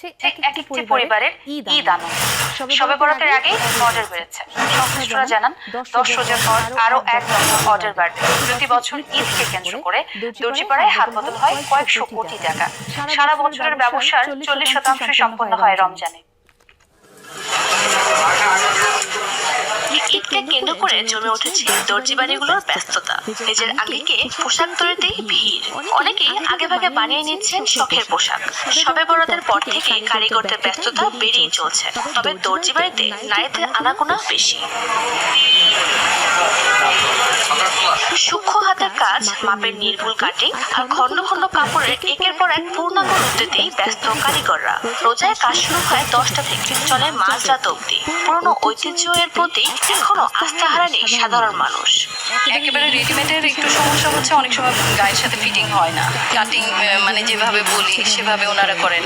ঠিক একটি পরিবারের ঈদ আনন্দ। শবে বরাতের আগেই অর্ডার বেড়েছে। সংশ্লিষ্টরা জানান 10 রোজার পর আরও 1 লক্ষ অর্ডার বাড়বে। প্রতি বছর ঈদকে কেন্দ্র করে দর্জিপাড়ায় হাত বদল হয় কয়েকশো কোটি টাকা। সারা বছরের ব্যবসার 40% সম্পন্ন হয় রমজানে। ঈদকে কেন্দ্র করে জমে উঠেছে দর্জি বাড়িগুলোর ব্যস্ততা। ঈদের আঙ্গিকে পোশাক তৈরিতেই ভিড়। অনেকেই আগেভাগে বানিয়ে নিচ্ছেন শখের পোশাক। শবে বরাতের পর থেকে কারিগরদের ব্যস্ততা বেড়েই চলছে। তবে দর্জি বাড়িতে নারীদের আনাগোনা বেশি। সূক্ষ্ম হাতের কাজ, মাপের নির্ভুল কাটিং আর খন্ড খন্ড কাপড়ের একের পর এক পূর্ণাঙ্গ রূপতেই ব্যস্ত কারিগররা। রোজায় কাজ শুরু হয় 10টা থেকে, চলে মাঝরাত অবধি। পুরনো ঐতিহ্য এর প্রতি এখনো আস্থা হারায়নি সাধারণ মানুষ। একেবারে রেডিমেডের একটু সমস্যা হচ্ছে, অনেক সময় গায়ের সাথে ফিটিং হয় না। কাটিং মানে যেভাবে বলি সেভাবে ওনারা করেন।